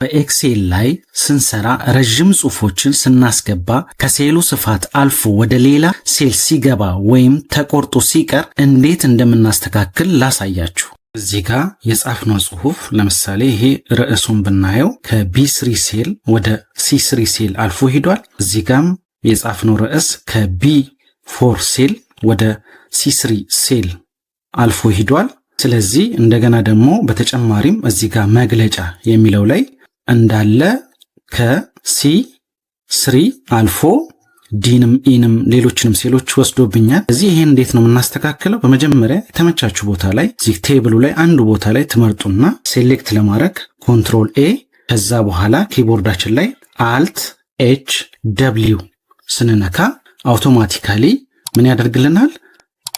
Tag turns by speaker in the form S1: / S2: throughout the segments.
S1: በኤክሴል ላይ ስንሰራ ረጅም ጽሑፎችን ስናስገባ ከሴሉ ስፋት አልፎ ወደ ሌላ ሴል ሲገባ ወይም ተቆርጦ ሲቀር እንዴት እንደምናስተካክል ላሳያችሁ። እዚህ ጋር የጻፍነው ጽሑፍ ለምሳሌ ይሄ ርዕሱን ብናየው ከቢ3 ሴል ወደ ሲ3 ሴል አልፎ ሄዷል። እዚህ ጋም የጻፍነው ርዕስ ከቢ4 ሴል ወደ ሲ3 ሴል አልፎ ሄዷል። ስለዚህ እንደገና ደግሞ በተጨማሪም እዚህ ጋር መግለጫ የሚለው ላይ እንዳለ ከሲ3 አልፎ ዲንም ኢንም ሌሎችንም ሴሎች ወስዶብኛል። እዚህ ይሄን እንዴት ነው የምናስተካክለው? በመጀመሪያ የተመቻችሁ ቦታ ላይ እዚህ ቴብሉ ላይ አንዱ ቦታ ላይ ትመርጡና ሴሌክት ለማድረግ ኮንትሮል ኤ፣ ከዛ በኋላ ኪቦርዳችን ላይ አልት ኤች ደብሊው ስንነካ አውቶማቲካሊ ምን ያደርግልናል?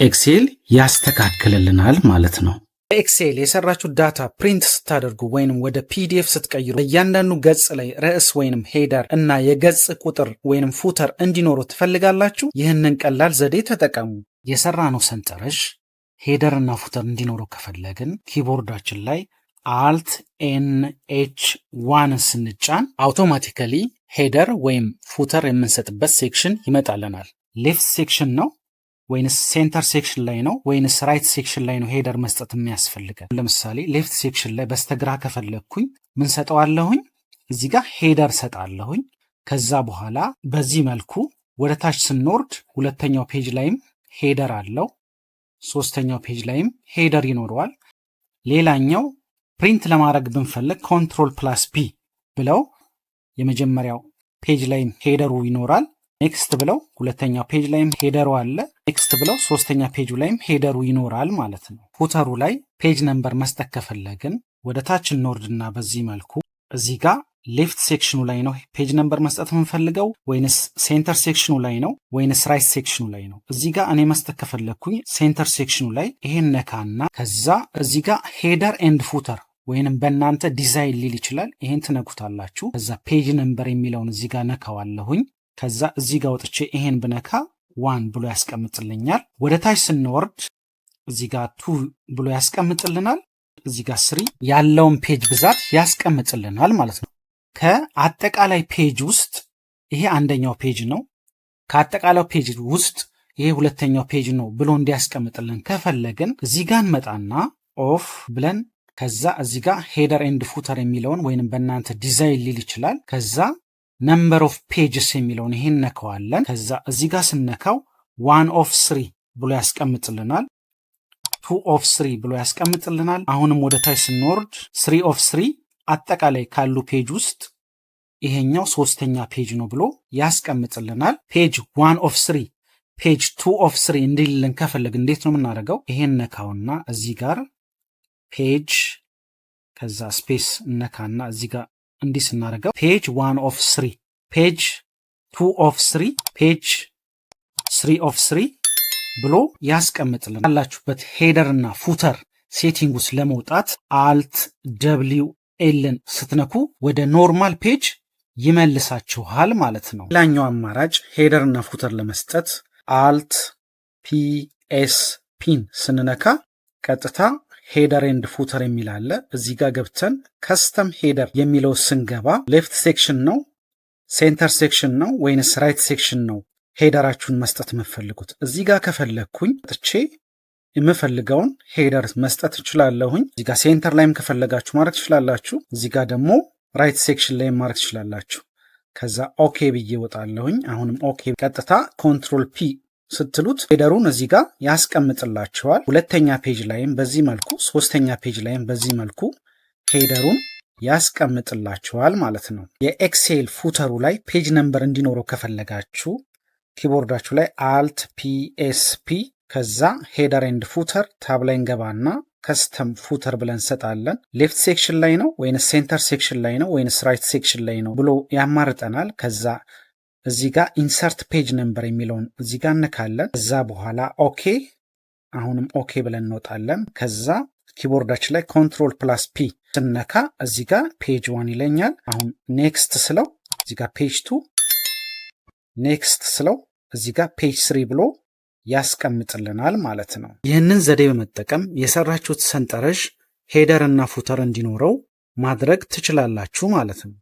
S1: ኤክሴል ያስተካክልልናል ማለት ነው።
S2: በኤክሴል የሰራችሁ ዳታ ፕሪንት ስታደርጉ ወይንም ወደ ፒዲኤፍ ስትቀይሩ በእያንዳንዱ ገጽ ላይ ርዕስ ወይንም ሄደር እና የገጽ ቁጥር ወይንም ፉተር እንዲኖሩ ትፈልጋላችሁ? ይህንን ቀላል ዘዴ ተጠቀሙ። የሰራነው ሰንጠረዥ ሄደር እና ፉተር እንዲኖረው ከፈለግን ኪቦርዳችን ላይ አልት ኤን ኤች ዋን ስንጫን አውቶማቲካሊ ሄደር ወይም ፉተር የምንሰጥበት ሴክሽን ይመጣልናል። ሌፍት ሴክሽን ነው ወይንስ ሴንተር ሴክሽን ላይ ነው ወይንስ ራይት ሴክሽን ላይ ነው ሄደር መስጠት የሚያስፈልገን? ለምሳሌ ሌፍት ሴክሽን ላይ በስተግራ ከፈለግኩኝ ምን ሰጠዋለሁኝ? እዚህ ጋር ሄደር ሰጣለሁኝ። ከዛ በኋላ በዚህ መልኩ ወደ ታች ስንወርድ ሁለተኛው ፔጅ ላይም ሄደር አለው፣ ሶስተኛው ፔጅ ላይም ሄደር ይኖረዋል። ሌላኛው ፕሪንት ለማድረግ ብንፈልግ ኮንትሮል ፕላስ ፒ ብለው የመጀመሪያው ፔጅ ላይም ሄደሩ ይኖራል። ኔክስት ብለው ሁለተኛው ፔጅ ላይም ሄደሩ አለ። ኔክስት ብለው ሶስተኛ ፔጁ ላይም ሄደሩ ይኖራል ማለት ነው። ፉተሩ ላይ ፔጅ ነምበር መስጠት ከፈለግን ወደ ታች እንወርድና በዚህ መልኩ እዚህ ጋር ሌፍት ሴክሽኑ ላይ ነው ፔጅ ነምበር መስጠት የምንፈልገው ወይንስ ሴንተር ሴክሽኑ ላይ ነው ወይንስ ራይት ሴክሽኑ ላይ ነው? እዚህ ጋር እኔ መስጠት ከፈለግኩኝ ሴንተር ሴክሽኑ ላይ ይሄን ነካና ከዛ እዚህ ጋር ሄደር ኤንድ ፉተር ወይንም በእናንተ ዲዛይን ሊል ይችላል። ይሄን ትነኩታላችሁ። ከዛ ፔጅ ነምበር የሚለውን እዚህ ጋር ነካዋለሁኝ። ከዛ እዚህ ጋር ወጥቼ ይሄን ብነካ 1 ብሎ ያስቀምጥልኛል። ወደ ታች ስንወርድ እዚህ ጋር 2 ብሎ ያስቀምጥልናል። እዚህ ጋር 3 ያለውን ፔጅ ብዛት ያስቀምጥልናል ማለት ነው። ከአጠቃላይ ፔጅ ውስጥ ይሄ አንደኛው ፔጅ ነው፣ ከአጠቃላይ ፔጅ ውስጥ ይሄ ሁለተኛው ፔጅ ነው ብሎ እንዲያስቀምጥልን ከፈለግን እዚህ ጋር እንመጣና ኦፍ ብለን ከዛ እዚህ ጋር ሄደር ኤንድ ፉተር የሚለውን ወይንም በእናንተ ዲዛይን ሊል ይችላል። ከዛ ነምበር ኦፍ ፔጅስ የሚለውን ይሄን ነካዋለን። ከዛ እዚህ ጋር ስነካው 1 ኦፍ 3 ብሎ ያስቀምጥልናል፣ 2 ኦፍ 3 ብሎ ያስቀምጥልናል። አሁንም ወደ ታች ስንወርድ 3 ኦፍ 3 አጠቃላይ ካሉ ፔጅ ውስጥ ይሄኛው ሶስተኛ ፔጅ ነው ብሎ ያስቀምጥልናል። ፔጅ 1 ኦፍ 3 ፔጅ 2 ኦፍ 3 እንዲልን ከፈለግ እንዴት ነው የምናደርገው? ይሄን ነካውና እዚህ ጋር ፔጅ ከዛ ስፔስ ነካና እዚህ ጋር እንዲህ ስናደርገው ፔጅ 1 ኦፍ 3 ፔጅ 2 ኦፍ 3 ፔጅ 3 ኦፍ 3 ብሎ ያስቀምጥልናል። ያላችሁበት ሄደር እና ፉተር ሴቲንግ ውስጥ ለመውጣት አልት ደብሊው ኤልን ስትነኩ ወደ ኖርማል ፔጅ ይመልሳችኋል ማለት ነው። ሌላኛው አማራጭ ሄደር እና ፉተር ለመስጠት አልት ፒኤስ ፒን ስንነካ ቀጥታ ሄደር ኤንድ ፉተር የሚል አለ። እዚህ ጋር ገብተን ከስተም ሄደር የሚለው ስንገባ ሌፍት ሴክሽን ነው ሴንተር ሴክሽን ነው ወይንስ ራይት ሴክሽን ነው ሄደራችሁን መስጠት የምፈልጉት? እዚህ ጋር ከፈለግኩኝ ጥቼ የምፈልገውን ሄደር መስጠት እችላለሁኝ። እዚህ ጋር ሴንተር ላይም ከፈለጋችሁ ማድረግ ትችላላችሁ። እዚህ ጋር ደግሞ ራይት ሴክሽን ላይም ማድረግ ትችላላችሁ። ከዛ ኦኬ ብዬ ወጣለሁኝ። አሁንም ኦኬ ቀጥታ ኮንትሮል ፒ ስትሉት ሄደሩን እዚህ ጋር ያስቀምጥላችኋል። ሁለተኛ ፔጅ ላይም በዚህ መልኩ፣ ሶስተኛ ፔጅ ላይም በዚህ መልኩ ሄደሩን ያስቀምጥላችኋል ማለት ነው። የኤክሴል ፉተሩ ላይ ፔጅ ነምበር እንዲኖረው ከፈለጋችሁ ኪቦርዳችሁ ላይ አልት ፒኤስፒ ከዛ ሄደር ኤንድ ፉተር ታብ ላይ እንገባና ከስተም ፉተር ብለን እንሰጣለን። ሌፍት ሴክሽን ላይ ነው ወይንስ ሴንተር ሴክሽን ላይ ነው ወይንስ ራይት ሴክሽን ላይ ነው ብሎ ያማርጠናል። ከዛ እዚህ ጋር ኢንሰርት ፔጅ ነምበር የሚለውን እዚህ ጋር እንካለን። ከዛ በኋላ ኦኬ፣ አሁንም ኦኬ ብለን እንወጣለን። ከዛ ኪቦርዳችን ላይ ኮንትሮል ፕላስ ፒ ስነካ እዚህ ጋር ፔጅ 1 ይለኛል። አሁን ኔክስት ስለው እዚህ ጋር ፔጅ 2፣ ኔክስት ስለው እዚህ ጋር ፔጅ 3 ብሎ ያስቀምጥልናል ማለት ነው። ይህንን ዘዴ በመጠቀም የሰራችሁት ሰንጠረዥ ሄደር እና ፉተር እንዲኖረው ማድረግ ትችላላችሁ ማለት ነው።